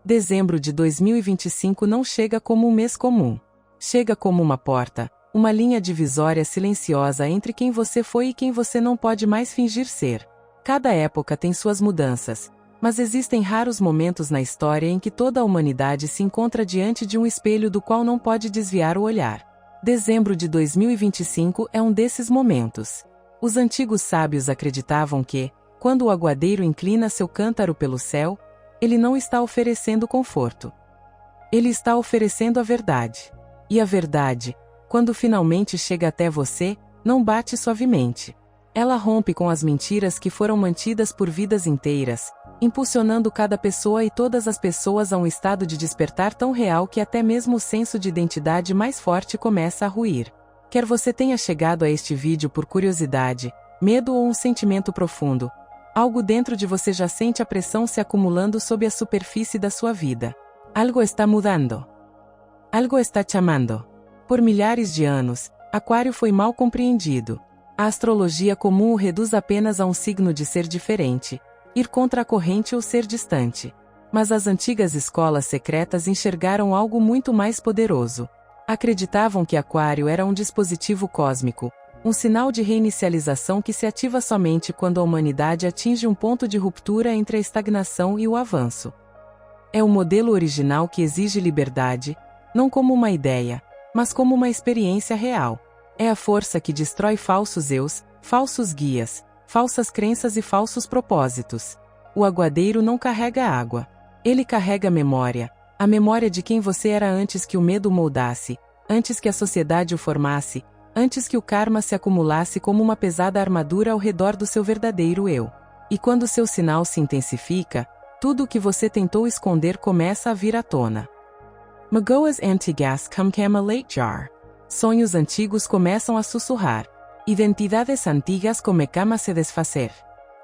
Dezembro de 2025 não chega como um mês comum. Chega como uma porta, uma linha divisória silenciosa entre quem você foi e quem você não pode mais fingir ser. Cada época tem suas mudanças, mas existem raros momentos na história em que toda a humanidade se encontra diante de um espelho do qual não pode desviar o olhar. Dezembro de 2025 é um desses momentos. Os antigos sábios acreditavam que, quando o aguadeiro inclina seu cântaro pelo céu, ele não está oferecendo conforto. Ele está oferecendo a verdade. E a verdade, quando finalmente chega até você, não bate suavemente. Ela rompe com as mentiras que foram mantidas por vidas inteiras, impulsionando cada pessoa e todas as pessoas a um estado de despertar tão real que até mesmo o senso de identidade mais forte começa a ruir. Quer você tenha chegado a este vídeo por curiosidade, medo ou um sentimento profundo, algo dentro de você já sente a pressão se acumulando sob a superfície da sua vida. Algo está mudando. Algo está chamando. Por milhares de anos, Aquário foi mal compreendido. A astrologia comum o reduz apenas a um signo de ser diferente, ir contra a corrente ou ser distante. Mas as antigas escolas secretas enxergaram algo muito mais poderoso. Acreditavam que Aquário era um dispositivo cósmico, um sinal de reinicialização que se ativa somente quando a humanidade atinge um ponto de ruptura entre a estagnação e o avanço. É o modelo original que exige liberdade, não como uma ideia, mas como uma experiência real. É a força que destrói falsos eus, falsos guias, falsas crenças e falsos propósitos. O aguadeiro não carrega água. Ele carrega memória, a memória de quem você era antes que o medo o moldasse, antes que a sociedade o formasse, antes que o karma se acumulasse como uma pesada armadura ao redor do seu verdadeiro eu. E quando seu sinal se intensifica, tudo o que você tentou esconder começa a vir à tona. Magoas antigas como a late jar. Sonhos antigos começam a sussurrar. Identidades antigas começam a se desfazer.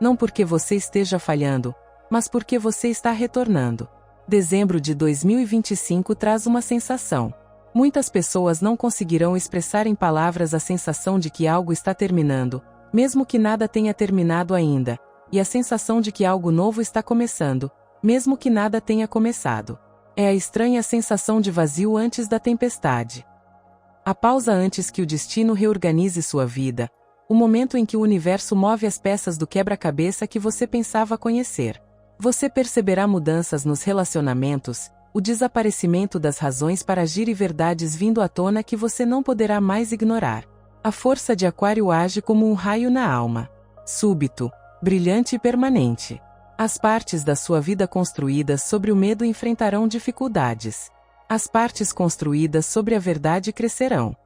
Não porque você esteja falhando, mas porque você está retornando. Dezembro de 2025 traz uma sensação. Muitas pessoas não conseguirão expressar em palavras a sensação de que algo está terminando, mesmo que nada tenha terminado ainda, e a sensação de que algo novo está começando, mesmo que nada tenha começado. É a estranha sensação de vazio antes da tempestade. A pausa antes que o destino reorganize sua vida, o momento em que o universo move as peças do quebra-cabeça que você pensava conhecer. Você perceberá mudanças nos relacionamentos, o desaparecimento das razões para agir e verdades vindo à tona que você não poderá mais ignorar. A força de Aquário age como um raio na alma. Súbito, brilhante e permanente. As partes da sua vida construídas sobre o medo enfrentarão dificuldades. As partes construídas sobre a verdade crescerão.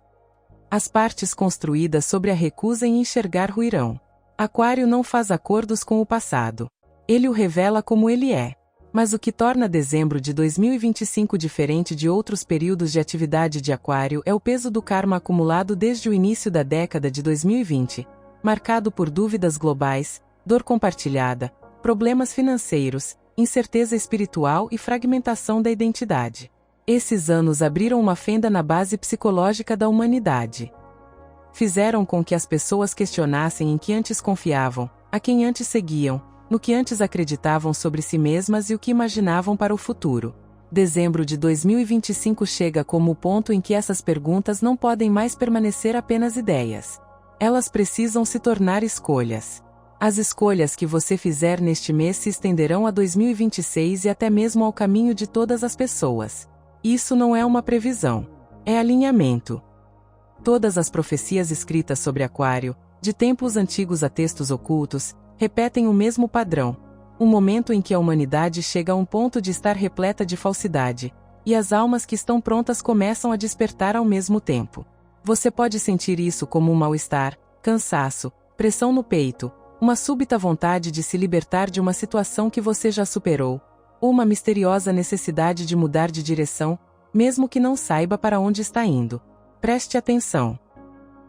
As partes construídas sobre a recusa em enxergar ruirão. Aquário não faz acordos com o passado. Ele o revela como ele é. Mas o que torna dezembro de 2025 diferente de outros períodos de atividade de Aquário é o peso do karma acumulado desde o início da década de 2020, marcado por dúvidas globais, dor compartilhada, problemas financeiros, incerteza espiritual e fragmentação da identidade. Esses anos abriram uma fenda na base psicológica da humanidade. Fizeram com que as pessoas questionassem em que antes confiavam, a quem antes seguiam, no que antes acreditavam sobre si mesmas e o que imaginavam para o futuro. Dezembro de 2025 chega como o ponto em que essas perguntas não podem mais permanecer apenas ideias. Elas precisam se tornar escolhas. As escolhas que você fizer neste mês se estenderão a 2026 e até mesmo ao caminho de todas as pessoas. Isso não é uma previsão. É alinhamento. Todas as profecias escritas sobre Aquário, de tempos antigos a textos ocultos, repetem o mesmo padrão. Um momento em que a humanidade chega a um ponto de estar repleta de falsidade, e as almas que estão prontas começam a despertar ao mesmo tempo. Você pode sentir isso como um mal-estar, cansaço, pressão no peito, uma súbita vontade de se libertar de uma situação que você já superou, ou uma misteriosa necessidade de mudar de direção, mesmo que não saiba para onde está indo. Preste atenção.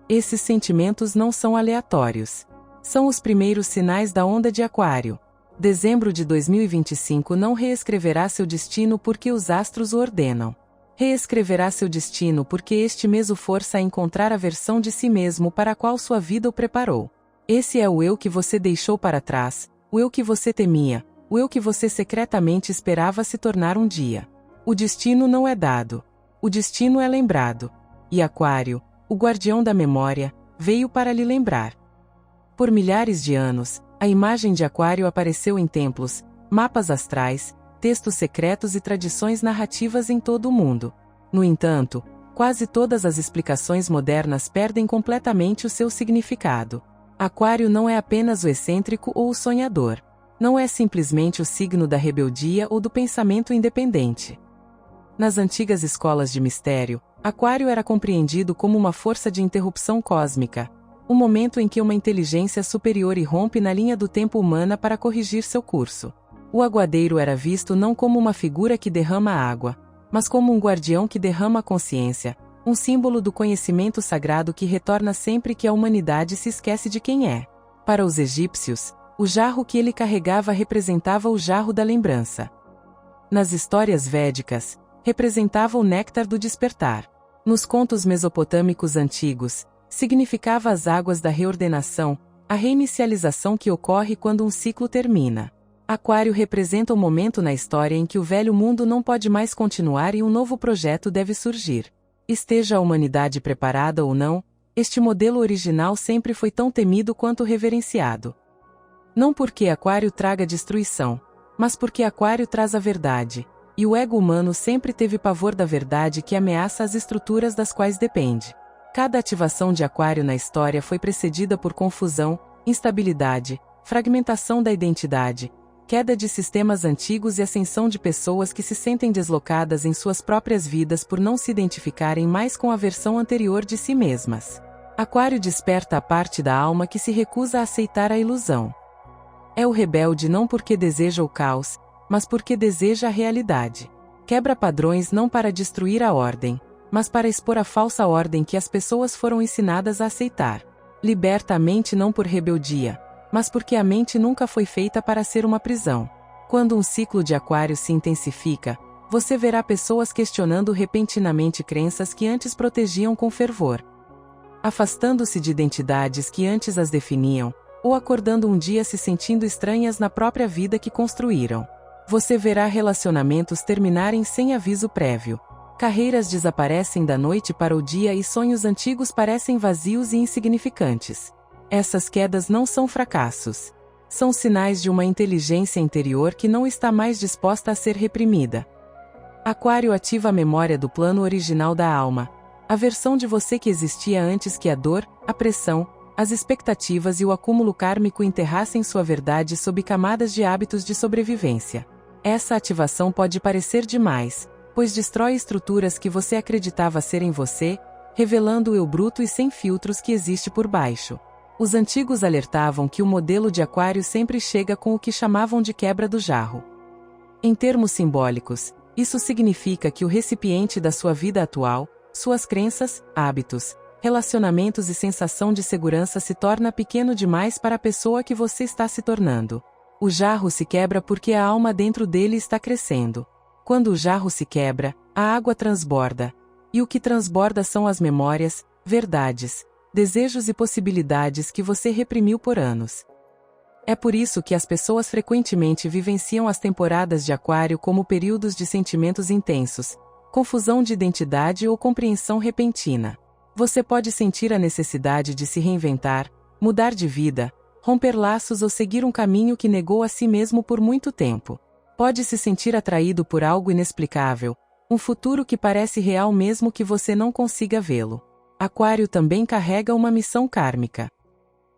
Esses sentimentos não são aleatórios. São os primeiros sinais da onda de Aquário. Dezembro de 2025 não reescreverá seu destino porque os astros o ordenam. Reescreverá seu destino porque este mês o força a encontrar a versão de si mesmo para a qual sua vida o preparou. Esse é o eu que você deixou para trás, o eu que você temia, o eu que você secretamente esperava se tornar um dia. O destino não é dado. O destino é lembrado. E Aquário, o guardião da memória, veio para lhe lembrar. Por milhares de anos, a imagem de Aquário apareceu em templos, mapas astrais, textos secretos e tradições narrativas em todo o mundo. No entanto, quase todas as explicações modernas perdem completamente o seu significado. Aquário não é apenas o excêntrico ou o sonhador. Não é simplesmente o signo da rebeldia ou do pensamento independente. Nas antigas escolas de mistério, Aquário era compreendido como uma força de interrupção cósmica, o momento em que uma inteligência superior irrompe na linha do tempo humana para corrigir seu curso. O aguadeiro era visto não como uma figura que derrama água, mas como um guardião que derrama a consciência, um símbolo do conhecimento sagrado que retorna sempre que a humanidade se esquece de quem é. Para os egípcios, o jarro que ele carregava representava o jarro da lembrança. Nas histórias védicas, representava o néctar do despertar. Nos contos mesopotâmicos antigos, significava as águas da reordenação, a reinicialização que ocorre quando um ciclo termina. Aquário representa o momento na história em que o velho mundo não pode mais continuar e um novo projeto deve surgir. Esteja a humanidade preparada ou não, este modelo original sempre foi tão temido quanto reverenciado. Não porque Aquário traga destruição, mas porque Aquário traz a verdade, e o ego humano sempre teve pavor da verdade que ameaça as estruturas das quais depende. Cada ativação de Aquário na história foi precedida por confusão, instabilidade, fragmentação da identidade, queda de sistemas antigos e ascensão de pessoas que se sentem deslocadas em suas próprias vidas por não se identificarem mais com a versão anterior de si mesmas. Aquário desperta a parte da alma que se recusa a aceitar a ilusão. É o rebelde não porque deseja o caos, mas porque deseja a realidade. Quebra padrões não para destruir a ordem, mas para expor a falsa ordem que as pessoas foram ensinadas a aceitar. Liberta a mente não por rebeldia, mas porque a mente nunca foi feita para ser uma prisão. Quando um ciclo de Aquário se intensifica, você verá pessoas questionando repentinamente crenças que antes protegiam com fervor. Afastando-se de identidades que antes as definiam, ou acordando um dia se sentindo estranhas na própria vida que construíram. Você verá relacionamentos terminarem sem aviso prévio. Carreiras desaparecem da noite para o dia e sonhos antigos parecem vazios e insignificantes. Essas quedas não são fracassos. São sinais de uma inteligência interior que não está mais disposta a ser reprimida. Aquário ativa a memória do plano original da alma, a versão de você que existia antes que a dor, a pressão, as expectativas e o acúmulo kármico enterrassem sua verdade sob camadas de hábitos de sobrevivência. Essa ativação pode parecer demais, pois destrói estruturas que você acreditava serem você, revelando o eu bruto e sem filtros que existe por baixo. Os antigos alertavam que o modelo de Aquário sempre chega com o que chamavam de quebra do jarro. Em termos simbólicos, isso significa que o recipiente da sua vida atual, suas crenças, hábitos, relacionamentos e sensação de segurança se torna pequeno demais para a pessoa que você está se tornando. O jarro se quebra porque a alma dentro dele está crescendo. Quando o jarro se quebra, a água transborda. E o que transborda são as memórias, verdades, desejos e possibilidades que você reprimiu por anos. É por isso que as pessoas frequentemente vivenciam as temporadas de Aquário como períodos de sentimentos intensos, confusão de identidade ou compreensão repentina. Você pode sentir a necessidade de se reinventar, mudar de vida, romper laços ou seguir um caminho que negou a si mesmo por muito tempo. Pode se sentir atraído por algo inexplicável, um futuro que parece real mesmo que você não consiga vê-lo. Aquário também carrega uma missão kármica.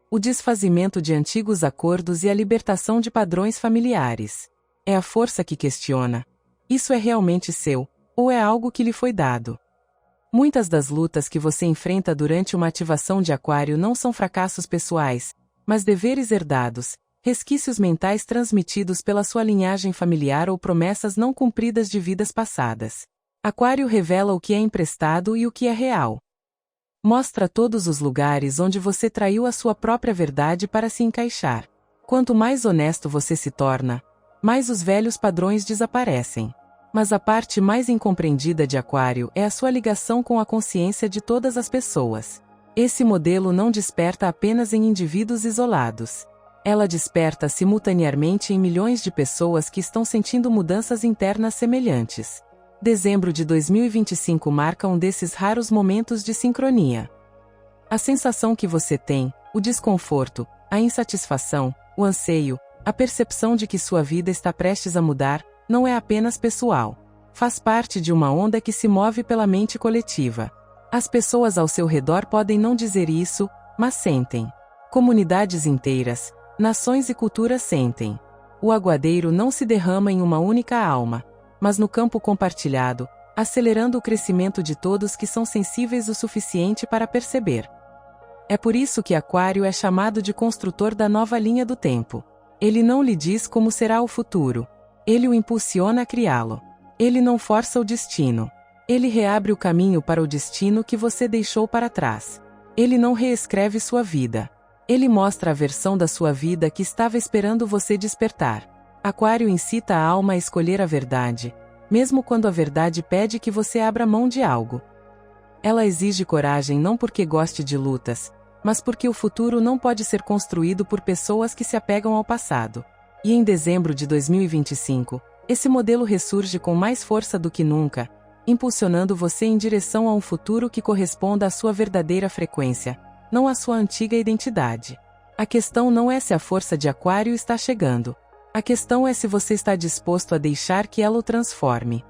O desfazimento de antigos acordos e a libertação de padrões familiares. É a força que questiona: isso é realmente seu, ou é algo que lhe foi dado? Muitas das lutas que você enfrenta durante uma ativação de Aquário não são fracassos pessoais, mas deveres herdados, resquícios mentais transmitidos pela sua linhagem familiar ou promessas não cumpridas de vidas passadas. Aquário revela o que é emprestado e o que é real. Mostra todos os lugares onde você traiu a sua própria verdade para se encaixar. Quanto mais honesto você se torna, mais os velhos padrões desaparecem. Mas a parte mais incompreendida de Aquário é a sua ligação com a consciência de todas as pessoas. Esse modelo não desperta apenas em indivíduos isolados. Ela desperta simultaneamente em milhões de pessoas que estão sentindo mudanças internas semelhantes. Dezembro de 2025 marca um desses raros momentos de sincronia. A sensação que você tem, o desconforto, a insatisfação, o anseio, a percepção de que sua vida está prestes a mudar, não é apenas pessoal. Faz parte de uma onda que se move pela mente coletiva. As pessoas ao seu redor podem não dizer isso, mas sentem. Comunidades inteiras, nações e culturas sentem. O aguadeiro não se derrama em uma única alma, mas no campo compartilhado, acelerando o crescimento de todos que são sensíveis o suficiente para perceber. É por isso que Aquário é chamado de construtor da nova linha do tempo. Ele não lhe diz como será o futuro. Ele o impulsiona a criá-lo. Ele não força o destino. Ele reabre o caminho para o destino que você deixou para trás. Ele não reescreve sua vida. Ele mostra a versão da sua vida que estava esperando você despertar. Aquário incita a alma a escolher a verdade, mesmo quando a verdade pede que você abra mão de algo. Ela exige coragem não porque goste de lutas, mas porque o futuro não pode ser construído por pessoas que se apegam ao passado. E em dezembro de 2025, esse modelo ressurge com mais força do que nunca, impulsionando você em direção a um futuro que corresponda à sua verdadeira frequência, não à sua antiga identidade. A questão não é se a força de Aquário está chegando. A questão é se você está disposto a deixar que ela o transforme.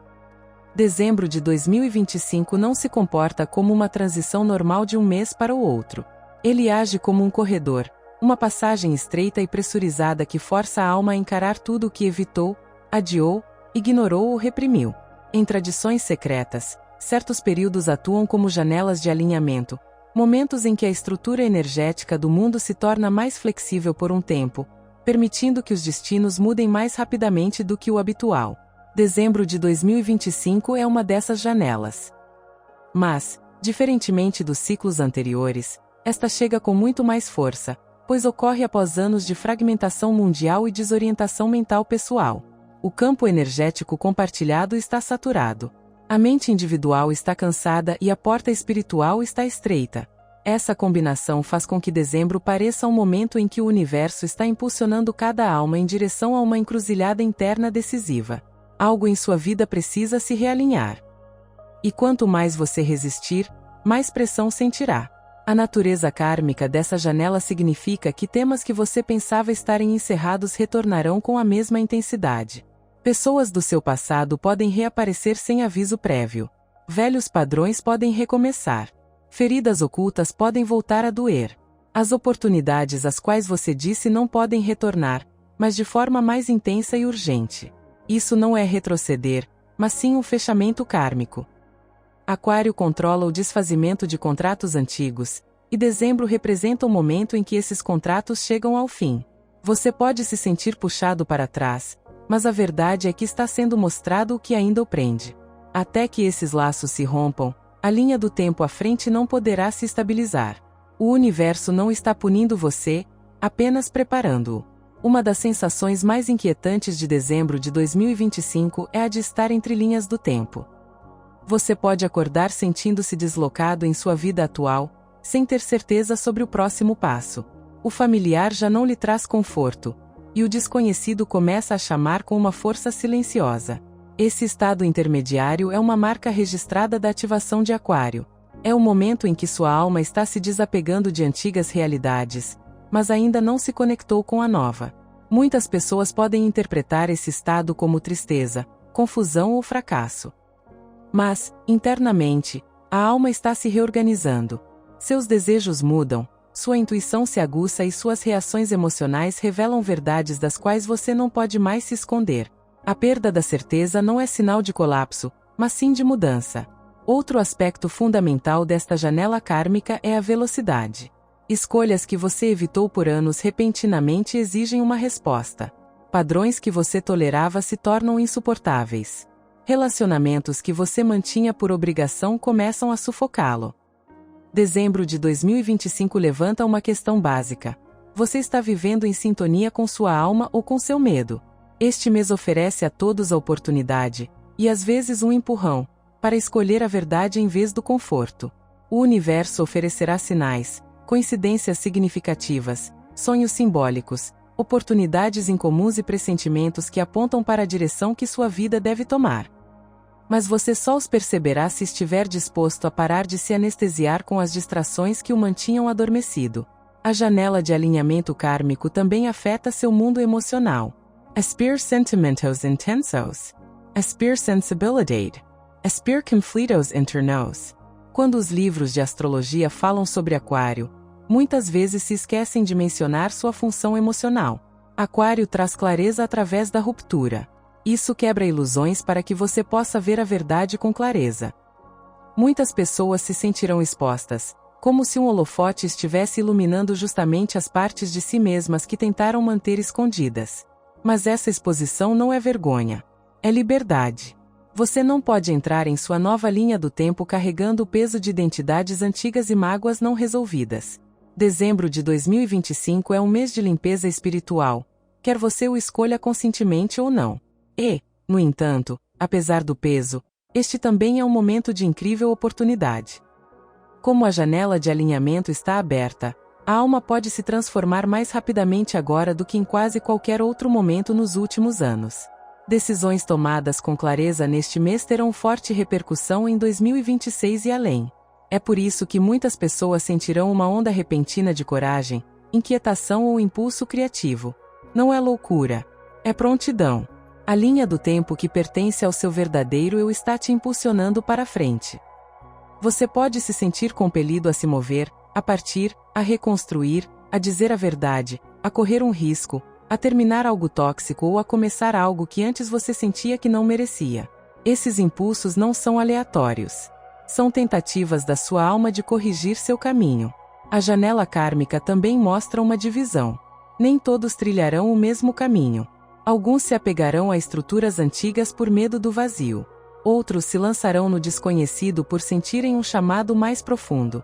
Dezembro de 2025 não se comporta como uma transição normal de um mês para o outro. Ele age como um corredor, uma passagem estreita e pressurizada que força a alma a encarar tudo o que evitou, adiou, ignorou ou reprimiu. Em tradições secretas, certos períodos atuam como janelas de alinhamento, momentos em que a estrutura energética do mundo se torna mais flexível por um tempo, permitindo que os destinos mudem mais rapidamente do que o habitual. Dezembro de 2025 é uma dessas janelas. Mas, diferentemente dos ciclos anteriores, esta chega com muito mais força, pois ocorre após anos de fragmentação mundial e desorientação mental pessoal. O campo energético compartilhado está saturado. A mente individual está cansada e a porta espiritual está estreita. Essa combinação faz com que dezembro pareça um momento em que o universo está impulsionando cada alma em direção a uma encruzilhada interna decisiva. Algo em sua vida precisa se realinhar. E quanto mais você resistir, mais pressão sentirá. A natureza kármica dessa janela significa que temas que você pensava estarem encerrados retornarão com a mesma intensidade. Pessoas do seu passado podem reaparecer sem aviso prévio. Velhos padrões podem recomeçar. Feridas ocultas podem voltar a doer. As oportunidades às quais você disse não podem retornar, mas de forma mais intensa e urgente. Isso não é retroceder, mas sim um fechamento kármico. Aquário controla o desfazimento de contratos antigos, e dezembro representa o momento em que esses contratos chegam ao fim. Você pode se sentir puxado para trás, mas a verdade é que está sendo mostrado o que ainda o prende. Até que esses laços se rompam, a linha do tempo à frente não poderá se estabilizar. O universo não está punindo você, apenas preparando-o. Uma das sensações mais inquietantes de dezembro de 2025 é a de estar entre linhas do tempo. Você pode acordar sentindo-se deslocado em sua vida atual, sem ter certeza sobre o próximo passo. O familiar já não lhe traz conforto, e o desconhecido começa a chamar com uma força silenciosa. Esse estado intermediário é uma marca registrada da ativação de Aquário. É o momento em que sua alma está se desapegando de antigas realidades, mas ainda não se conectou com a nova. Muitas pessoas podem interpretar esse estado como tristeza, confusão ou fracasso. Mas, internamente, a alma está se reorganizando. Seus desejos mudam, sua intuição se aguça e suas reações emocionais revelam verdades das quais você não pode mais se esconder. A perda da certeza não é sinal de colapso, mas sim de mudança. Outro aspecto fundamental desta janela kármica é a velocidade. Escolhas que você evitou por anos repentinamente exigem uma resposta. Padrões que você tolerava se tornam insuportáveis. Relacionamentos que você mantinha por obrigação começam a sufocá-lo. Dezembro de 2025 levanta uma questão básica. Você está vivendo em sintonia com sua alma ou com seu medo? Este mês oferece a todos a oportunidade, e às vezes um empurrão, para escolher a verdade em vez do conforto. O universo oferecerá sinais, coincidências significativas, sonhos simbólicos, oportunidades incomuns e pressentimentos que apontam para a direção que sua vida deve tomar. Mas você só os perceberá se estiver disposto a parar de se anestesiar com as distrações que o mantinham adormecido. A janela de alinhamento kármico também afeta seu mundo emocional. Aspir sentimentos intensos. Aspir sensibilidade. Aspir conflitos internos. Quando os livros de astrologia falam sobre Aquário, muitas vezes se esquecem de mencionar sua função emocional. Aquário traz clareza através da ruptura. Isso quebra ilusões para que você possa ver a verdade com clareza. Muitas pessoas se sentirão expostas, como se um holofote estivesse iluminando justamente as partes de si mesmas que tentaram manter escondidas. Mas essa exposição não é vergonha. É liberdade. Você não pode entrar em sua nova linha do tempo carregando o peso de identidades antigas e mágoas não resolvidas. Dezembro de 2025 é um mês de limpeza espiritual, quer você o escolha conscientemente ou não. E, no entanto, apesar do peso, este também é um momento de incrível oportunidade. Como a janela de alinhamento está aberta, a alma pode se transformar mais rapidamente agora do que em quase qualquer outro momento nos últimos anos. Decisões tomadas com clareza neste mês terão forte repercussão em 2026 e além. É por isso que muitas pessoas sentirão uma onda repentina de coragem, inquietação ou impulso criativo. Não é loucura, é prontidão. A linha do tempo que pertence ao seu verdadeiro eu está te impulsionando para frente. Você pode se sentir compelido a se mover, a partir, a reconstruir, a dizer a verdade, a correr um risco, a terminar algo tóxico ou a começar algo que antes você sentia que não merecia. Esses impulsos não são aleatórios. São tentativas da sua alma de corrigir seu caminho. A janela kármica também mostra uma divisão. Nem todos trilharão o mesmo caminho. Alguns se apegarão a estruturas antigas por medo do vazio. Outros se lançarão no desconhecido por sentirem um chamado mais profundo.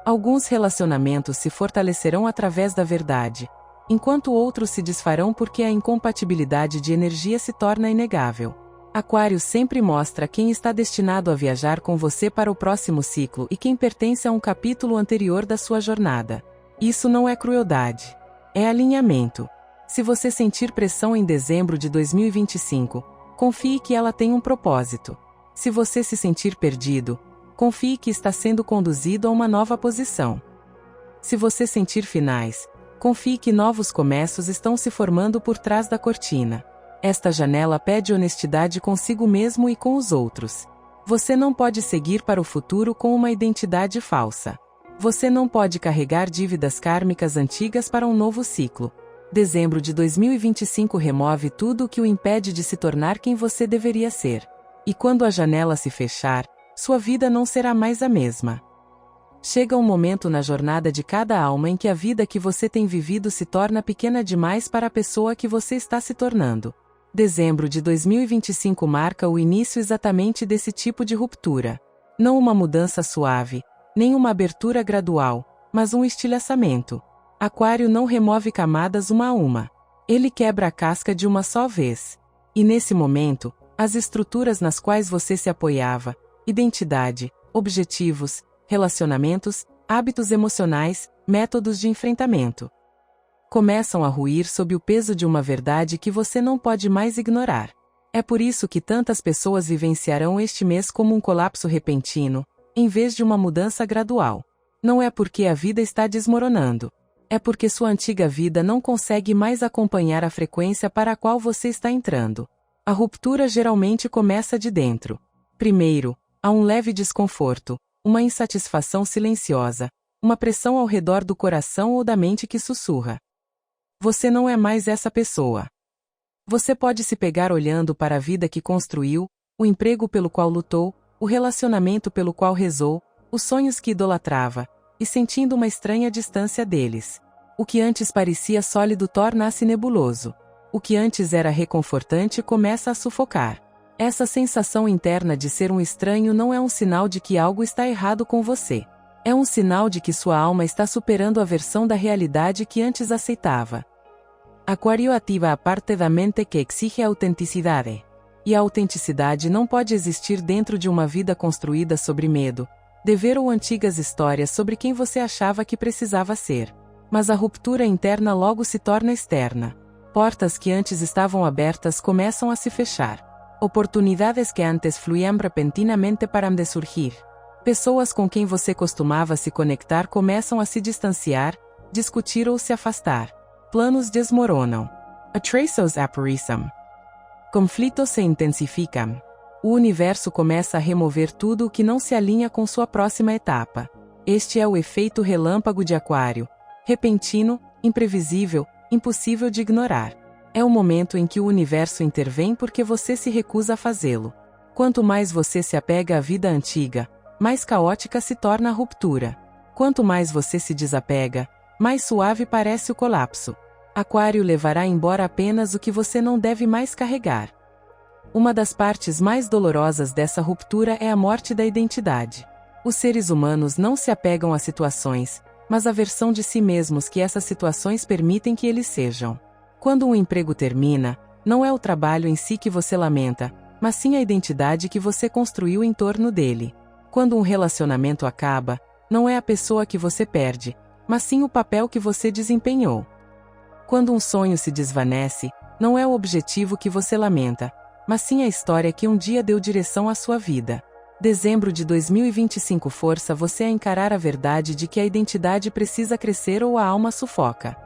Alguns relacionamentos se fortalecerão através da verdade, enquanto outros se desfarão porque a incompatibilidade de energia se torna inegável. Aquário sempre mostra quem está destinado a viajar com você para o próximo ciclo e quem pertence a um capítulo anterior da sua jornada. Isso não é crueldade. É alinhamento. Se você sentir pressão em dezembro de 2025, confie que ela tem um propósito. Se você se sentir perdido, confie que está sendo conduzido a uma nova posição. Se você sentir finais, confie que novos começos estão se formando por trás da cortina. Esta janela pede honestidade consigo mesmo e com os outros. Você não pode seguir para o futuro com uma identidade falsa. Você não pode carregar dívidas kármicas antigas para um novo ciclo. Dezembro de 2025 remove tudo o que o impede de se tornar quem você deveria ser. E quando a janela se fechar, sua vida não será mais a mesma. Chega um momento na jornada de cada alma em que a vida que você tem vivido se torna pequena demais para a pessoa que você está se tornando. Dezembro de 2025 marca o início exatamente desse tipo de ruptura. Não uma mudança suave, nem uma abertura gradual, mas um estilhaçamento. Aquário não remove camadas uma a uma. Ele quebra a casca de uma só vez. E nesse momento, as estruturas nas quais você se apoiava, identidade, objetivos, relacionamentos, hábitos emocionais, métodos de enfrentamento, começam a ruir sob o peso de uma verdade que você não pode mais ignorar. É por isso que tantas pessoas vivenciarão este mês como um colapso repentino, em vez de uma mudança gradual. Não é porque a vida está desmoronando. É porque sua antiga vida não consegue mais acompanhar a frequência para a qual você está entrando. A ruptura geralmente começa de dentro. Primeiro, há um leve desconforto, uma insatisfação silenciosa, uma pressão ao redor do coração ou da mente que sussurra. Você não é mais essa pessoa. Você pode se pegar olhando para a vida que construiu, o emprego pelo qual lutou, o relacionamento pelo qual rezou, os sonhos que idolatrava, e sentindo uma estranha distância deles. O que antes parecia sólido torna-se nebuloso. O que antes era reconfortante começa a sufocar. Essa sensação interna de ser um estranho não é um sinal de que algo está errado com você. É um sinal de que sua alma está superando a versão da realidade que antes aceitava. Aquário ativa a parte da mente que exige autenticidade. E a autenticidade não pode existir dentro de uma vida construída sobre medo, dever ou antigas histórias sobre quem você achava que precisava ser. Mas a ruptura interna logo se torna externa. Portas que antes estavam abertas começam a se fechar. Oportunidades que antes fluíam repentinamente param de surgir. Pessoas com quem você costumava se conectar começam a se distanciar, discutir ou se afastar. Planos desmoronam. Atrasos aparecem. Conflitos se intensificam. O universo começa a remover tudo o que não se alinha com sua próxima etapa. Este é o efeito relâmpago de Aquário. Repentino, imprevisível, impossível de ignorar. É o momento em que o universo intervém porque você se recusa a fazê-lo. Quanto mais você se apega à vida antiga, mais caótica se torna a ruptura. Quanto mais você se desapega, mais suave parece o colapso. Aquário levará embora apenas o que você não deve mais carregar. Uma das partes mais dolorosas dessa ruptura é a morte da identidade. Os seres humanos não se apegam a situações, mas à versão de si mesmos que essas situações permitem que eles sejam. Quando um emprego termina, não é o trabalho em si que você lamenta, mas sim a identidade que você construiu em torno dele. Quando um relacionamento acaba, não é a pessoa que você perde, mas sim o papel que você desempenhou. Quando um sonho se desvanece, não é o objetivo que você lamenta, mas sim a história que um dia deu direção à sua vida. Dezembro de 2025 força você a encarar a verdade de que a identidade precisa crescer ou a alma sufoca.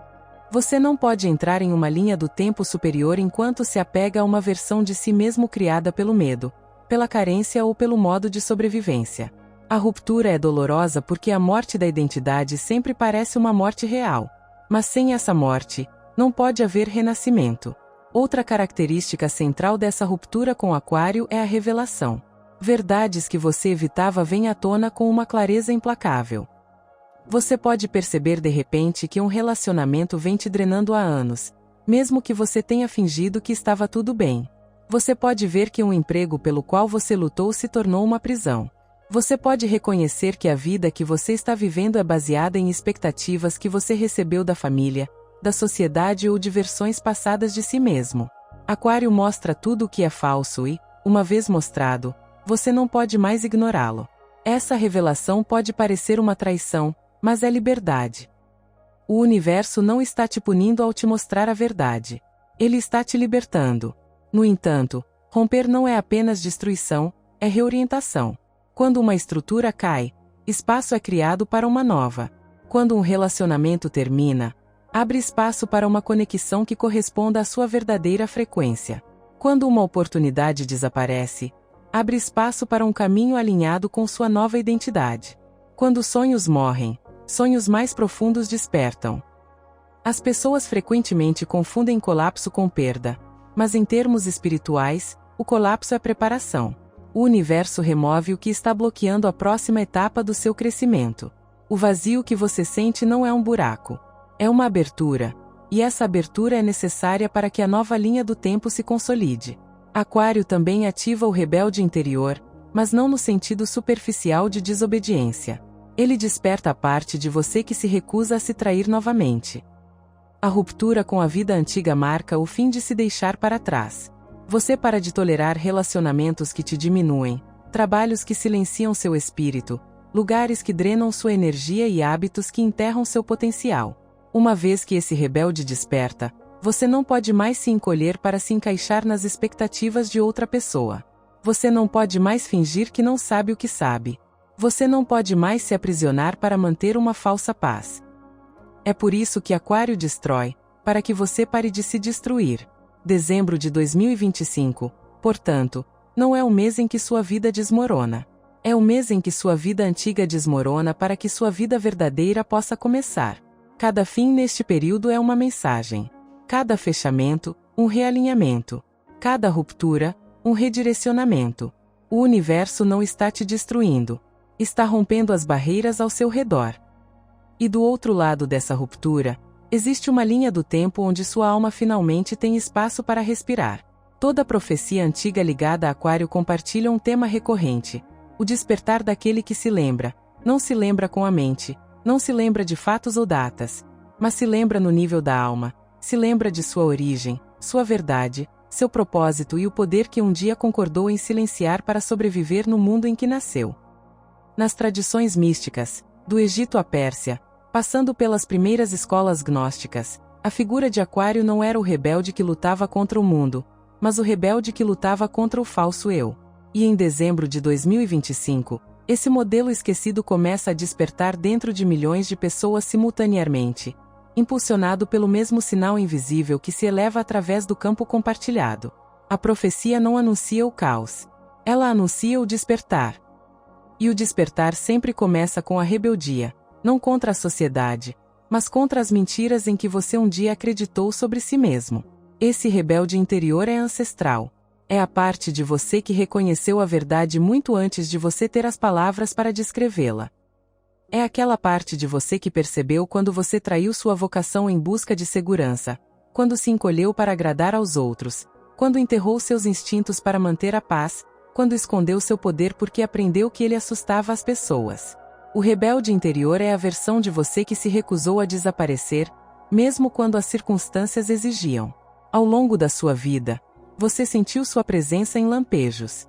Você não pode entrar em uma linha do tempo superior enquanto se apega a uma versão de si mesmo criada pelo medo, pela carência ou pelo modo de sobrevivência. A ruptura é dolorosa porque a morte da identidade sempre parece uma morte real. Mas sem essa morte, não pode haver renascimento. Outra característica central dessa ruptura com Aquário é a revelação. Verdades que você evitava vêm à tona com uma clareza implacável. Você pode perceber de repente que um relacionamento vem te drenando há anos, mesmo que você tenha fingido que estava tudo bem. Você pode ver que um emprego pelo qual você lutou se tornou uma prisão. Você pode reconhecer que a vida que você está vivendo é baseada em expectativas que você recebeu da família, da sociedade ou de versões passadas de si mesmo. Aquário mostra tudo o que é falso e, uma vez mostrado, você não pode mais ignorá-lo. Essa revelação pode parecer uma traição, mas é liberdade. O universo não está te punindo ao te mostrar a verdade. Ele está te libertando. No entanto, romper não é apenas destruição, é reorientação. Quando uma estrutura cai, espaço é criado para uma nova. Quando um relacionamento termina, abre espaço para uma conexão que corresponda à sua verdadeira frequência. Quando uma oportunidade desaparece, abre espaço para um caminho alinhado com sua nova identidade. Quando sonhos morrem, sonhos mais profundos despertam. As pessoas frequentemente confundem colapso com perda, mas em termos espirituais, o colapso é preparação. O universo remove o que está bloqueando a próxima etapa do seu crescimento. O vazio que você sente não é um buraco. É uma abertura, e essa abertura é necessária para que a nova linha do tempo se consolide. Aquário também ativa o rebelde interior, mas não no sentido superficial de desobediência. Ele desperta a parte de você que se recusa a se trair novamente. A ruptura com a vida antiga marca o fim de se deixar para trás. Você para de tolerar relacionamentos que te diminuem, trabalhos que silenciam seu espírito, lugares que drenam sua energia e hábitos que enterram seu potencial. Uma vez que esse rebelde desperta, você não pode mais se encolher para se encaixar nas expectativas de outra pessoa. Você não pode mais fingir que não sabe o que sabe. Você não pode mais se aprisionar para manter uma falsa paz. É por isso que Aquário destrói, para que você pare de se destruir. Dezembro de 2025, portanto, não é o mês em que sua vida desmorona. É o mês em que sua vida antiga desmorona para que sua vida verdadeira possa começar. Cada fim neste período é uma mensagem. Cada fechamento, um realinhamento. Cada ruptura, um redirecionamento. O universo não está te destruindo. Está rompendo as barreiras ao seu redor. E do outro lado dessa ruptura, existe uma linha do tempo onde sua alma finalmente tem espaço para respirar. Toda profecia antiga ligada a Aquário compartilha um tema recorrente: o despertar daquele que se lembra, não se lembra com a mente, não se lembra de fatos ou datas, mas se lembra no nível da alma, se lembra de sua origem, sua verdade, seu propósito e o poder que um dia concordou em silenciar para sobreviver no mundo em que nasceu. Nas tradições místicas, do Egito à Pérsia, Passando pelas primeiras escolas gnósticas, a figura de Aquário não era o rebelde que lutava contra o mundo, mas o rebelde que lutava contra o falso eu. E em dezembro de 2025, esse modelo esquecido começa a despertar dentro de milhões de pessoas simultaneamente, impulsionado pelo mesmo sinal invisível que se eleva através do campo compartilhado. A profecia não anuncia o caos. Ela anuncia o despertar. E o despertar sempre começa com a rebeldia, não contra a sociedade, mas contra as mentiras em que você um dia acreditou sobre si mesmo. Esse rebelde interior é ancestral. É a parte de você que reconheceu a verdade muito antes de você ter as palavras para descrevê-la. É aquela parte de você que percebeu quando você traiu sua vocação em busca de segurança, quando se encolheu para agradar aos outros, quando enterrou seus instintos para manter a paz, quando escondeu seu poder porque aprendeu que ele assustava as pessoas. O rebelde interior é a versão de você que se recusou a desaparecer, mesmo quando as circunstâncias exigiam. Ao longo da sua vida, você sentiu sua presença em lampejos.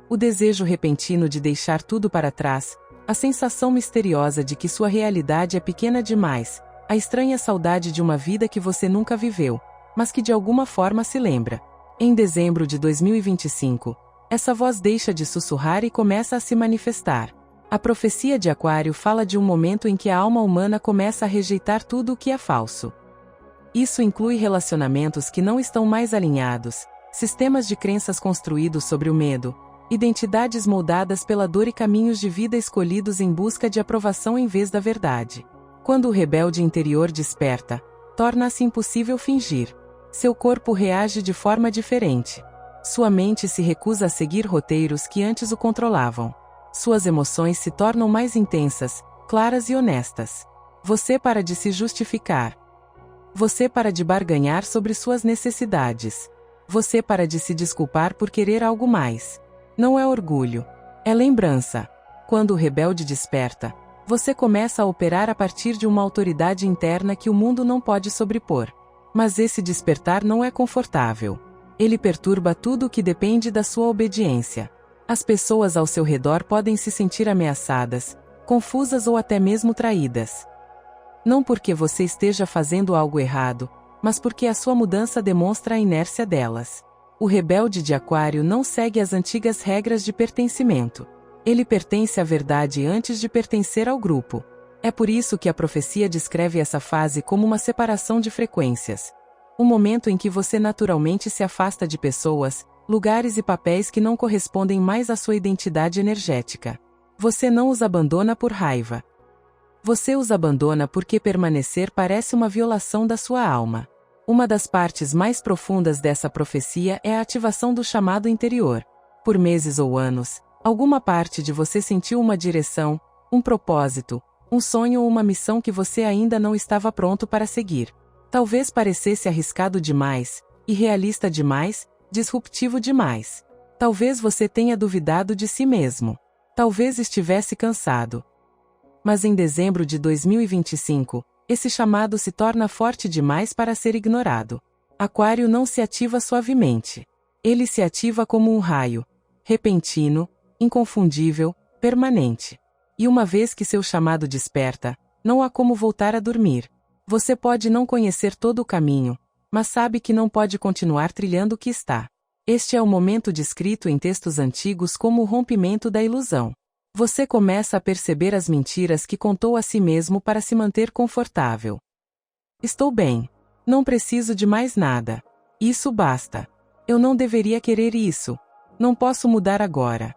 O desejo repentino de deixar tudo para trás, a sensação misteriosa de que sua realidade é pequena demais, a estranha saudade de uma vida que você nunca viveu, mas que de alguma forma se lembra. Em dezembro de 2025, essa voz deixa de sussurrar e começa a se manifestar. A profecia de Aquário fala de um momento em que a alma humana começa a rejeitar tudo o que é falso. Isso inclui relacionamentos que não estão mais alinhados, sistemas de crenças construídos sobre o medo, identidades moldadas pela dor e caminhos de vida escolhidos em busca de aprovação em vez da verdade. Quando o rebelde interior desperta, torna-se impossível fingir. Seu corpo reage de forma diferente. Sua mente se recusa a seguir roteiros que antes o controlavam. Suas emoções se tornam mais intensas, claras e honestas. Você para de se justificar. Você para de barganhar sobre suas necessidades. Você para de se desculpar por querer algo mais. Não é orgulho. É lembrança. Quando o rebelde desperta, você começa a operar a partir de uma autoridade interna que o mundo não pode sobrepor. Mas esse despertar não é confortável. Ele perturba tudo o que depende da sua obediência. As pessoas ao seu redor podem se sentir ameaçadas, confusas ou até mesmo traídas. Não porque você esteja fazendo algo errado, mas porque a sua mudança demonstra a inércia delas. O rebelde de Aquário não segue as antigas regras de pertencimento. Ele pertence à verdade antes de pertencer ao grupo. É por isso que a profecia descreve essa fase como uma separação de frequências. Um momento em que você naturalmente se afasta de pessoas, lugares e papéis que não correspondem mais à sua identidade energética. Você não os abandona por raiva. Você os abandona porque permanecer parece uma violação da sua alma. Uma das partes mais profundas dessa profecia é a ativação do chamado interior. Por meses ou anos, alguma parte de você sentiu uma direção, um propósito, um sonho ou uma missão que você ainda não estava pronto para seguir. Talvez parecesse arriscado demais, irrealista demais, disruptivo demais. Talvez você tenha duvidado de si mesmo. Talvez estivesse cansado. Mas em dezembro de 2025, esse chamado se torna forte demais para ser ignorado. Aquário não se ativa suavemente. Ele se ativa como um raio, repentino, inconfundível, permanente. E uma vez que seu chamado desperta, não há como voltar a dormir. Você pode não conhecer todo o caminho, mas sabe que não pode continuar trilhando o que está. Este é o momento descrito em textos antigos como o rompimento da ilusão. Você começa a perceber as mentiras que contou a si mesmo para se manter confortável. Estou bem. Não preciso de mais nada. Isso basta. Eu não deveria querer isso. Não posso mudar agora.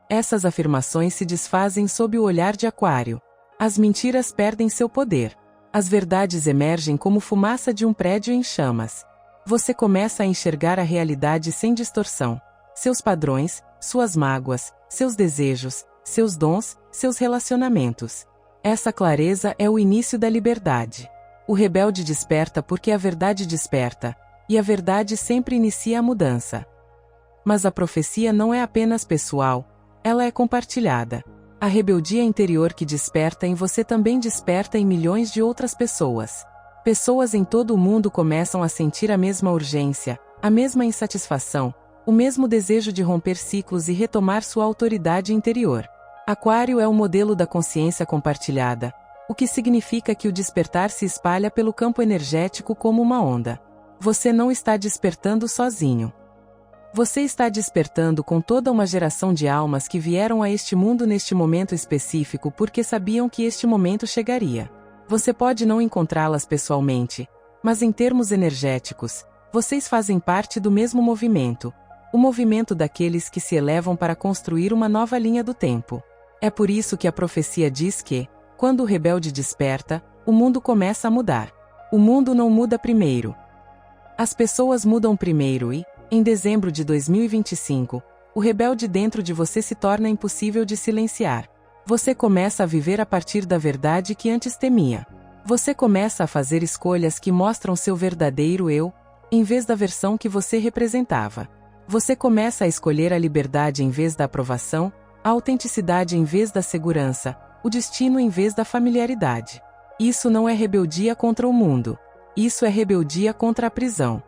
Essas afirmações se desfazem sob o olhar de Aquário. As mentiras perdem seu poder. As verdades emergem como fumaça de um prédio em chamas. Você começa a enxergar a realidade sem distorção. Seus padrões, suas mágoas, seus desejos, seus dons, seus relacionamentos. Essa clareza é o início da liberdade. O rebelde desperta porque a verdade desperta, e a verdade sempre inicia a mudança. Mas a profecia não é apenas pessoal, ela é compartilhada. A rebeldia interior que desperta em você também desperta em milhões de outras pessoas. Pessoas em todo o mundo começam a sentir a mesma urgência, a mesma insatisfação, o mesmo desejo de romper ciclos e retomar sua autoridade interior. Aquário é o modelo da consciência compartilhada, o que significa que o despertar se espalha pelo campo energético como uma onda. Você não está despertando sozinho. Você está despertando com toda uma geração de almas que vieram a este mundo neste momento específico porque sabiam que este momento chegaria. Você pode não encontrá-las pessoalmente, mas em termos energéticos, vocês fazem parte do mesmo movimento, o movimento daqueles que se elevam para construir uma nova linha do tempo. É por isso que a profecia diz que, quando o rebelde desperta, o mundo começa a mudar. O mundo não muda primeiro. As pessoas mudam primeiro e, em dezembro de 2025, o rebelde dentro de você se torna impossível de silenciar. Você começa a viver a partir da verdade que antes temia. Você começa a fazer escolhas que mostram seu verdadeiro eu, em vez da versão que você representava. Você começa a escolher a liberdade em vez da aprovação, a autenticidade em vez da segurança, o destino em vez da familiaridade. Isso não é rebeldia contra o mundo. Isso é rebeldia contra a prisão.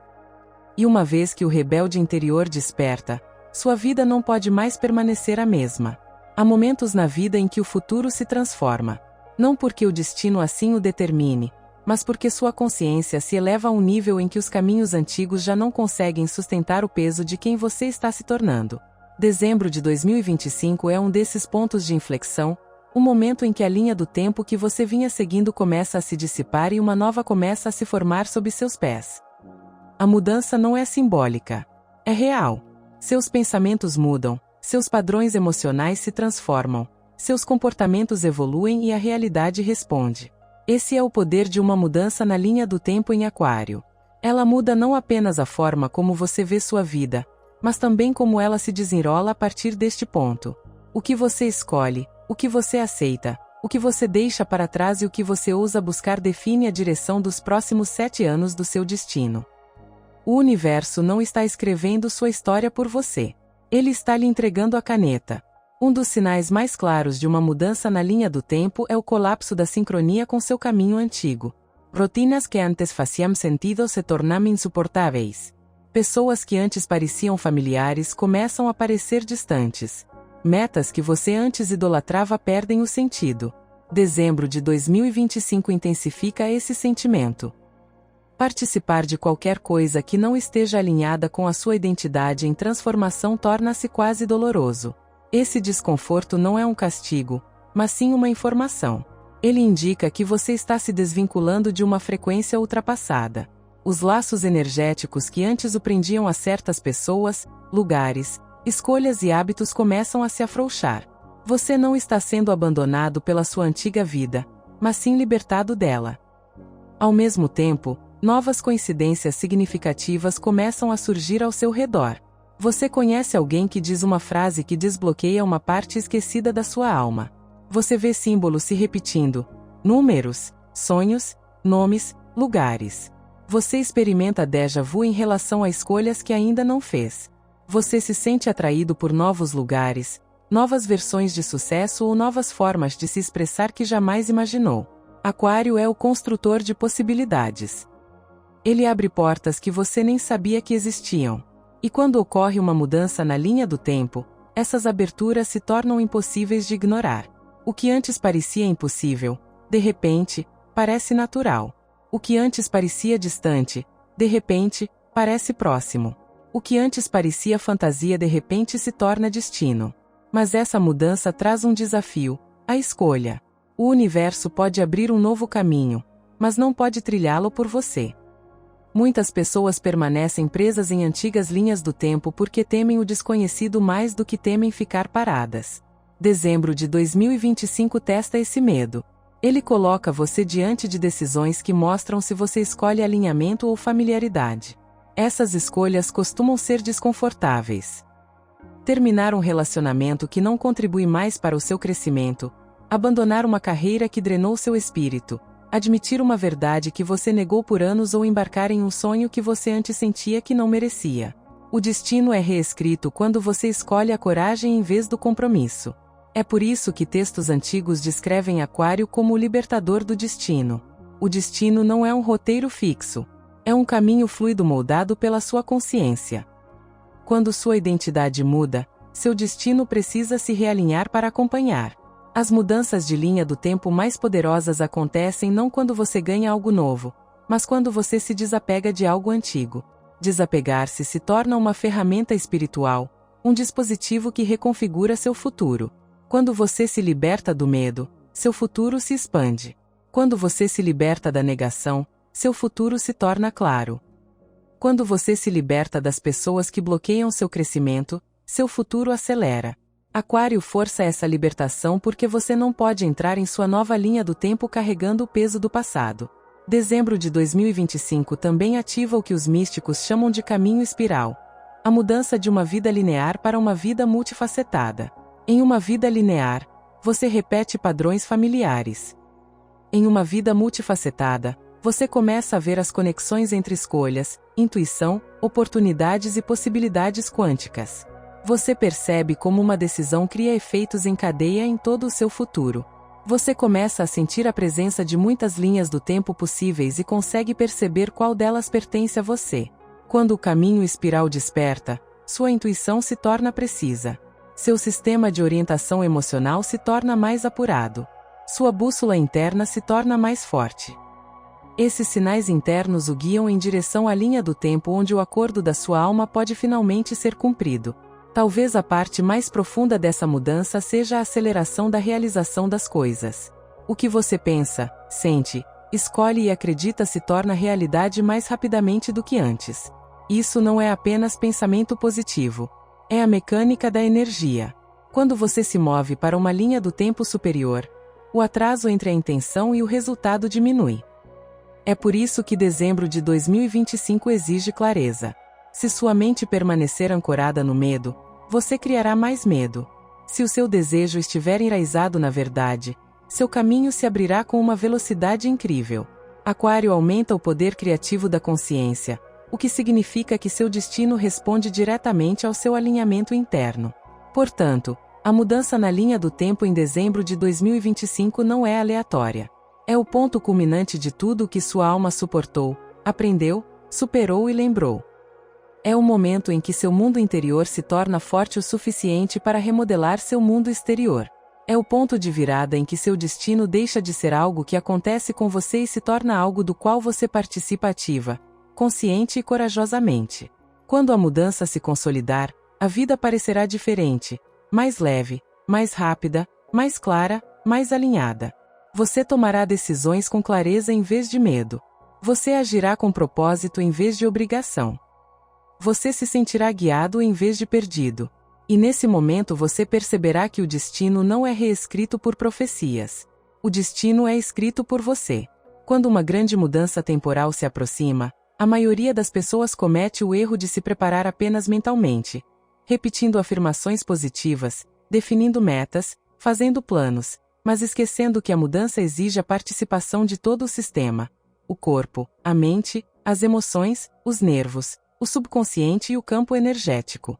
E uma vez que o rebelde interior desperta, sua vida não pode mais permanecer a mesma. Há momentos na vida em que o futuro se transforma. Não porque o destino assim o determine, mas porque sua consciência se eleva a um nível em que os caminhos antigos já não conseguem sustentar o peso de quem você está se tornando. Dezembro de 2025 é um desses pontos de inflexão, o momento em que a linha do tempo que você vinha seguindo começa a se dissipar e uma nova começa a se formar sob seus pés. A mudança não é simbólica. É real. Seus pensamentos mudam, seus padrões emocionais se transformam, seus comportamentos evoluem e a realidade responde. Esse é o poder de uma mudança na linha do tempo em Aquário. Ela muda não apenas a forma como você vê sua vida, mas também como ela se desenrola a partir deste ponto. O que você escolhe, o que você aceita, o que você deixa para trás e o que você ousa buscar define a direção dos próximos 7 anos do seu destino. O universo não está escrevendo sua história por você. Ele está lhe entregando a caneta. Um dos sinais mais claros de uma mudança na linha do tempo é o colapso da sincronia com seu caminho antigo. Rotinas que antes faziam sentido se tornam insuportáveis. Pessoas que antes pareciam familiares começam a parecer distantes. Metas que você antes idolatrava perdem o sentido. Dezembro de 2025 intensifica esse sentimento. Participar de qualquer coisa que não esteja alinhada com a sua identidade em transformação torna-se quase doloroso. Esse desconforto não é um castigo, mas sim uma informação. Ele indica que você está se desvinculando de uma frequência ultrapassada. Os laços energéticos que antes o prendiam a certas pessoas, lugares, escolhas e hábitos começam a se afrouxar. Você não está sendo abandonado pela sua antiga vida, mas sim libertado dela. Ao mesmo tempo, novas coincidências significativas começam a surgir ao seu redor. Você conhece alguém que diz uma frase que desbloqueia uma parte esquecida da sua alma. Você vê símbolos se repetindo, números, sonhos, nomes, lugares. Você experimenta déjà vu em relação a escolhas que ainda não fez. Você se sente atraído por novos lugares, novas versões de sucesso ou novas formas de se expressar que jamais imaginou. Aquário é o construtor de possibilidades. Ele abre portas que você nem sabia que existiam. E quando ocorre uma mudança na linha do tempo, essas aberturas se tornam impossíveis de ignorar. O que antes parecia impossível, de repente, parece natural. O que antes parecia distante, de repente, parece próximo. O que antes parecia fantasia de repente se torna destino. Mas essa mudança traz um desafio, a escolha. O universo pode abrir um novo caminho, mas não pode trilhá-lo por você. Muitas pessoas permanecem presas em antigas linhas do tempo porque temem o desconhecido mais do que temem ficar paradas. Dezembro de 2025 testa esse medo. Ele coloca você diante de decisões que mostram se você escolhe alinhamento ou familiaridade. Essas escolhas costumam ser desconfortáveis. Terminar um relacionamento que não contribui mais para o seu crescimento, abandonar uma carreira que drenou seu espírito, admitir uma verdade que você negou por anos ou embarcar em um sonho que você antes sentia que não merecia. O destino é reescrito quando você escolhe a coragem em vez do compromisso. É por isso que textos antigos descrevem Aquário como o libertador do destino. O destino não é um roteiro fixo. É um caminho fluido moldado pela sua consciência. Quando sua identidade muda, seu destino precisa se realinhar para acompanhar. As mudanças de linha do tempo mais poderosas acontecem não quando você ganha algo novo, mas quando você se desapega de algo antigo. Desapegar-se se torna uma ferramenta espiritual, um dispositivo que reconfigura seu futuro. Quando você se liberta do medo, seu futuro se expande. Quando você se liberta da negação, seu futuro se torna claro. Quando você se liberta das pessoas que bloqueiam seu crescimento, seu futuro acelera. Aquário força essa libertação porque você não pode entrar em sua nova linha do tempo carregando o peso do passado. Dezembro de 2025 também ativa o que os místicos chamam de caminho espiral. A mudança de uma vida linear para uma vida multifacetada. Em uma vida linear, você repete padrões familiares. Em uma vida multifacetada, você começa a ver as conexões entre escolhas, intuição, oportunidades e possibilidades quânticas. Você percebe como uma decisão cria efeitos em cadeia em todo o seu futuro. Você começa a sentir a presença de muitas linhas do tempo possíveis e consegue perceber qual delas pertence a você. Quando o caminho espiral desperta, sua intuição se torna precisa. Seu sistema de orientação emocional se torna mais apurado. Sua bússola interna se torna mais forte. Esses sinais internos o guiam em direção à linha do tempo onde o acordo da sua alma pode finalmente ser cumprido. Talvez a parte mais profunda dessa mudança seja a aceleração da realização das coisas. O que você pensa, sente, escolhe e acredita se torna realidade mais rapidamente do que antes. Isso não é apenas pensamento positivo. É a mecânica da energia. Quando você se move para uma linha do tempo superior, o atraso entre a intenção e o resultado diminui. É por isso que dezembro de 2025 exige clareza. Se sua mente permanecer ancorada no medo, você criará mais medo. Se o seu desejo estiver enraizado na verdade, seu caminho se abrirá com uma velocidade incrível. Aquário aumenta o poder criativo da consciência, o que significa que seu destino responde diretamente ao seu alinhamento interno. Portanto, a mudança na linha do tempo em dezembro de 2025 não é aleatória. É o ponto culminante de tudo o que sua alma suportou, aprendeu, superou e lembrou. É o momento em que seu mundo interior se torna forte o suficiente para remodelar seu mundo exterior. É o ponto de virada em que seu destino deixa de ser algo que acontece com você e se torna algo do qual você participa ativa, consciente e corajosamente. Quando a mudança se consolidar, a vida parecerá diferente, mais leve, mais rápida, mais clara, mais alinhada. Você tomará decisões com clareza em vez de medo. Você agirá com propósito em vez de obrigação. Você se sentirá guiado em vez de perdido. E nesse momento você perceberá que o destino não é reescrito por profecias. O destino é escrito por você. Quando uma grande mudança temporal se aproxima, a maioria das pessoas comete o erro de se preparar apenas mentalmente, repetindo afirmações positivas, definindo metas, fazendo planos, mas esquecendo que a mudança exige a participação de todo o sistema: o corpo, a mente, as emoções, os nervos, o subconsciente e o campo energético.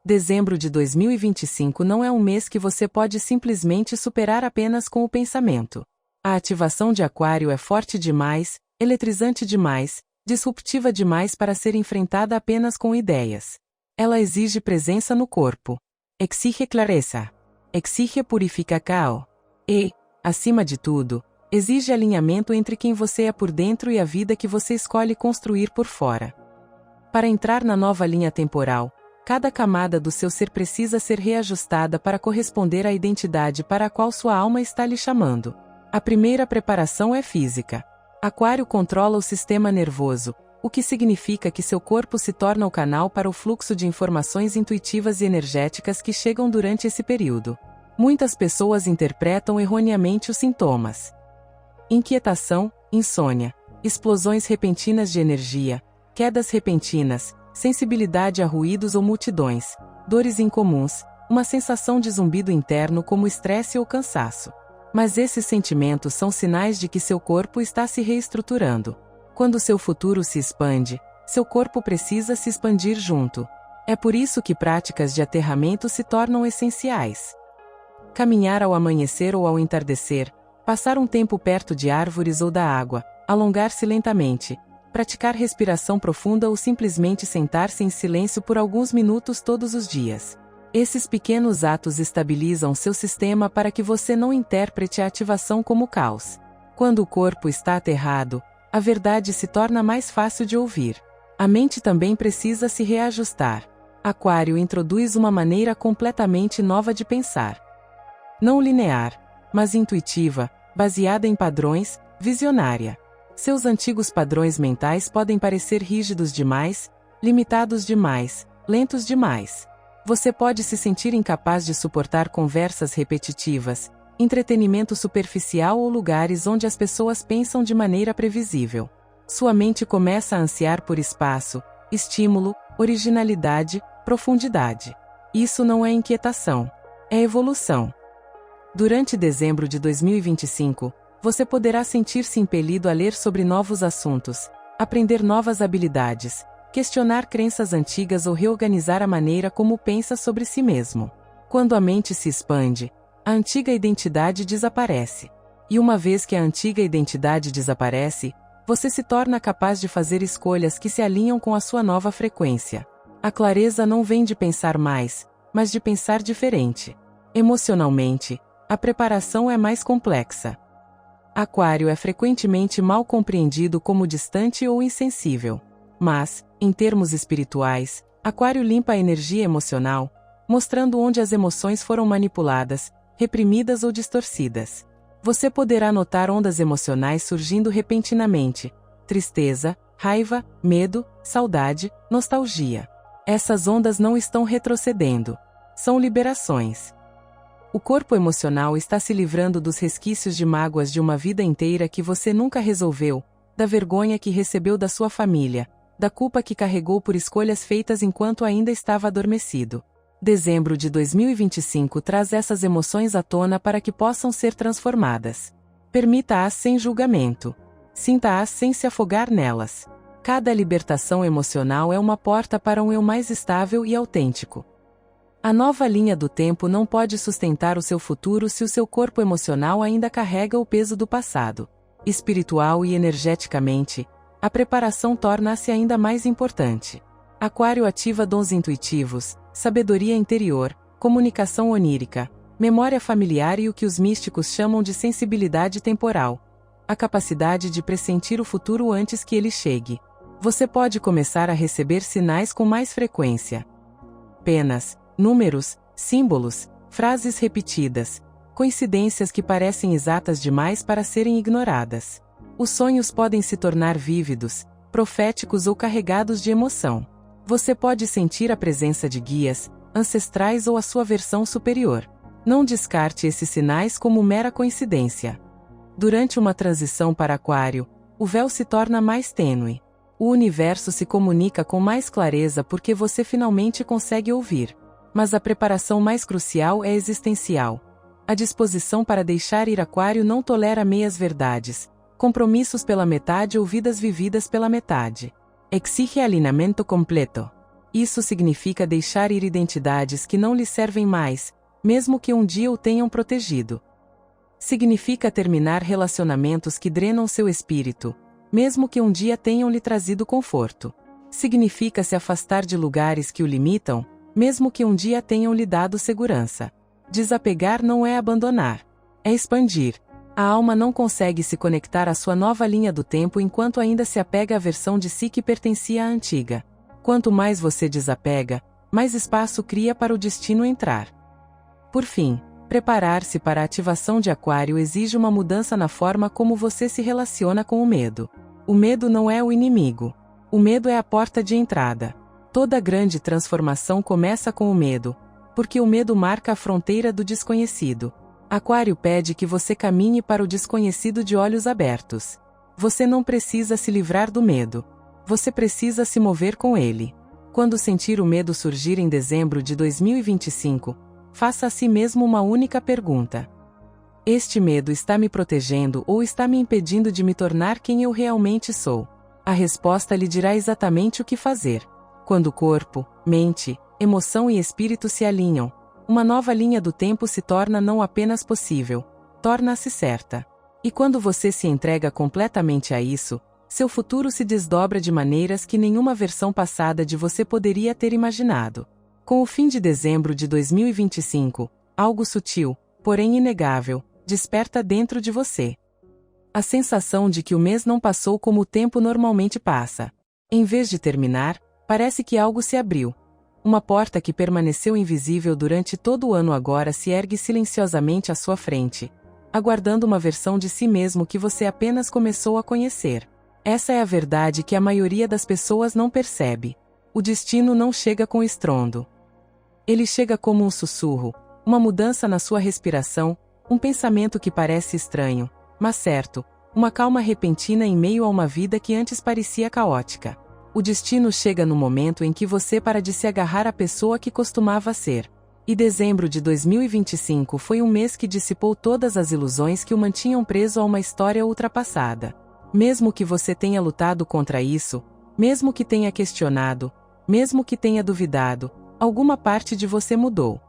Dezembro de 2025 não é um mês que você pode simplesmente superar apenas com o pensamento. A ativação de Aquário é forte demais, eletrizante demais, disruptiva demais para ser enfrentada apenas com ideias. Ela exige presença no corpo. Exige clareza. Exige purificação. E, acima de tudo, exige alinhamento entre quem você é por dentro e a vida que você escolhe construir por fora. Para entrar na nova linha temporal, cada camada do seu ser precisa ser reajustada para corresponder à identidade para a qual sua alma está lhe chamando. A primeira preparação é física. Aquário controla o sistema nervoso, o que significa que seu corpo se torna o canal para o fluxo de informações intuitivas e energéticas que chegam durante esse período. Muitas pessoas interpretam erroneamente os sintomas: inquietação, insônia, explosões repentinas de energia, quedas repentinas, sensibilidade a ruídos ou multidões, dores incomuns, uma sensação de zumbido interno como estresse ou cansaço. Mas esses sentimentos são sinais de que seu corpo está se reestruturando. Quando seu futuro se expande, seu corpo precisa se expandir junto. É por isso que práticas de aterramento se tornam essenciais. Caminhar ao amanhecer ou ao entardecer, passar um tempo perto de árvores ou da água, alongar-se lentamente, praticar respiração profunda ou simplesmente sentar-se em silêncio por alguns minutos todos os dias. Esses pequenos atos estabilizam seu sistema para que você não interprete a ativação como caos. Quando o corpo está aterrado, a verdade se torna mais fácil de ouvir. A mente também precisa se reajustar. Aquário introduz uma maneira completamente nova de pensar. Não linear, mas intuitiva, baseada em padrões, visionária. Seus antigos padrões mentais podem parecer rígidos demais, limitados demais, lentos demais. Você pode se sentir incapaz de suportar conversas repetitivas, entretenimento superficial ou lugares onde as pessoas pensam de maneira previsível. Sua mente começa a ansiar por espaço, estímulo, originalidade, profundidade. Isso não é inquietação, é evolução. Durante dezembro de 2025, você poderá sentir-se impelido a ler sobre novos assuntos, aprender novas habilidades, questionar crenças antigas ou reorganizar a maneira como pensa sobre si mesmo. Quando a mente se expande, a antiga identidade desaparece. E uma vez que a antiga identidade desaparece, você se torna capaz de fazer escolhas que se alinham com a sua nova frequência. A clareza não vem de pensar mais, mas de pensar diferente. Emocionalmente, a preparação é mais complexa. Aquário é frequentemente mal compreendido como distante ou insensível. Mas, em termos espirituais, Aquário limpa a energia emocional, mostrando onde as emoções foram manipuladas, reprimidas ou distorcidas. Você poderá notar ondas emocionais surgindo repentinamente: tristeza, raiva, medo, saudade, nostalgia. Essas ondas não estão retrocedendo. São liberações. O corpo emocional está se livrando dos resquícios de mágoas de uma vida inteira que você nunca resolveu, da vergonha que recebeu da sua família, da culpa que carregou por escolhas feitas enquanto ainda estava adormecido. Dezembro de 2025 traz essas emoções à tona para que possam ser transformadas. Permita-as sem julgamento. Sinta-as sem se afogar nelas. Cada libertação emocional é uma porta para um eu mais estável e autêntico. A nova linha do tempo não pode sustentar o seu futuro se o seu corpo emocional ainda carrega o peso do passado. Espiritual e energeticamente, a preparação torna-se ainda mais importante. Aquário ativa dons intuitivos, sabedoria interior, comunicação onírica, memória familiar e o que os místicos chamam de sensibilidade temporal. A capacidade de pressentir o futuro antes que ele chegue. Você pode começar a receber sinais com mais frequência. Penas, números, símbolos, frases repetidas, coincidências que parecem exatas demais para serem ignoradas. Os sonhos podem se tornar vívidos, proféticos ou carregados de emoção. Você pode sentir a presença de guias, ancestrais ou a sua versão superior. Não descarte esses sinais como mera coincidência. Durante uma transição para Aquário, o véu se torna mais tênue. O universo se comunica com mais clareza porque você finalmente consegue ouvir. Mas a preparação mais crucial é existencial. A disposição para deixar ir. Aquário não tolera meias-verdades, compromissos pela metade ou vidas vividas pela metade. Exige alinhamento completo. Isso significa deixar ir identidades que não lhe servem mais, mesmo que um dia o tenham protegido. Significa terminar relacionamentos que drenam seu espírito, mesmo que um dia tenham lhe trazido conforto. Significa se afastar de lugares que o limitam, mesmo que um dia tenham lhe dado segurança. Desapegar não é abandonar, é expandir. A alma não consegue se conectar à sua nova linha do tempo enquanto ainda se apega à versão de si que pertencia à antiga. Quanto mais você desapega, mais espaço cria para o destino entrar. Por fim, preparar-se para a ativação de Aquário exige uma mudança na forma como você se relaciona com o medo. O medo não é o inimigo. O medo é a porta de entrada. Toda grande transformação começa com o medo, porque o medo marca a fronteira do desconhecido. Aquário pede que você caminhe para o desconhecido de olhos abertos. Você não precisa se livrar do medo. Você precisa se mover com ele. Quando sentir o medo surgir em dezembro de 2025, faça a si mesmo uma única pergunta: este medo está me protegendo ou está me impedindo de me tornar quem eu realmente sou? A resposta lhe dirá exatamente o que fazer. Quando corpo, mente, emoção e espírito se alinham, uma nova linha do tempo se torna não apenas possível, torna-se certa. E quando você se entrega completamente a isso, seu futuro se desdobra de maneiras que nenhuma versão passada de você poderia ter imaginado. Com o fim de dezembro de 2025, algo sutil, porém inegável, desperta dentro de você. A sensação de que o mês não passou como o tempo normalmente passa. Em vez de terminar, parece que algo se abriu. Uma porta que permaneceu invisível durante todo o ano agora se ergue silenciosamente à sua frente, aguardando uma versão de si mesmo que você apenas começou a conhecer. Essa é a verdade que a maioria das pessoas não percebe. O destino não chega com estrondo. Ele chega como um sussurro, uma mudança na sua respiração, um pensamento que parece estranho, mas certo, uma calma repentina em meio a uma vida que antes parecia caótica. O destino chega no momento em que você para de se agarrar à pessoa que costumava ser. E dezembro de 2025 foi um mês que dissipou todas as ilusões que o mantinham preso a uma história ultrapassada. Mesmo que você tenha lutado contra isso, mesmo que tenha questionado, mesmo que tenha duvidado, alguma parte de você mudou.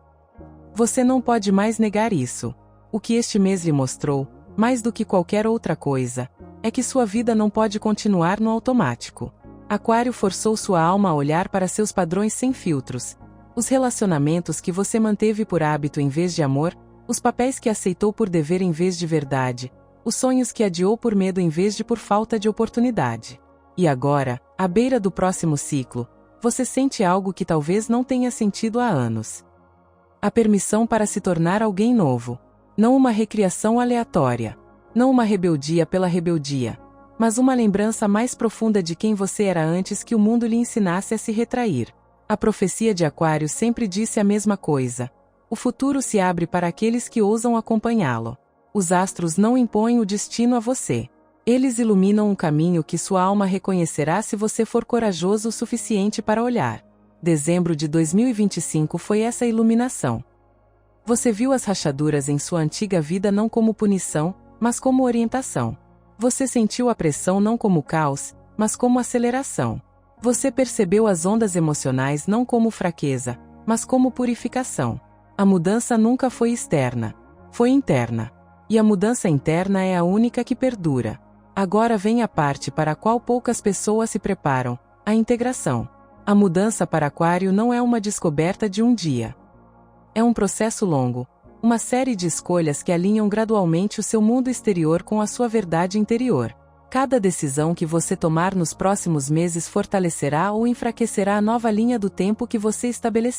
Você não pode mais negar isso. O que este mês lhe mostrou, mais do que qualquer outra coisa, é que sua vida não pode continuar no automático. Aquário forçou sua alma a olhar para seus padrões sem filtros, os relacionamentos que você manteve por hábito em vez de amor, os papéis que aceitou por dever em vez de verdade, os sonhos que adiou por medo em vez de por falta de oportunidade. E agora, à beira do próximo ciclo, você sente algo que talvez não tenha sentido há anos. A permissão para se tornar alguém novo. Não uma recriação aleatória. Não uma rebeldia pela rebeldia. Mas uma lembrança mais profunda de quem você era antes que o mundo lhe ensinasse a se retrair. A profecia de Aquário sempre disse a mesma coisa. O futuro se abre para aqueles que ousam acompanhá-lo. Os astros não impõem o destino a você. Eles iluminam um caminho que sua alma reconhecerá se você for corajoso o suficiente para olhar. Dezembro de 2025 foi essa iluminação. Você viu as rachaduras em sua antiga vida não como punição, mas como orientação. Você sentiu a pressão não como caos, mas como aceleração. Você percebeu as ondas emocionais não como fraqueza, mas como purificação. A mudança nunca foi externa, foi interna. E a mudança interna é a única que perdura. Agora vem a parte para a qual poucas pessoas se preparam, a integração. A mudança para Aquário não é uma descoberta de um dia. É um processo longo, uma série de escolhas que alinham gradualmente o seu mundo exterior com a sua verdade interior. Cada decisão que você tomar nos próximos meses fortalecerá ou enfraquecerá a nova linha do tempo que você estabeleceu.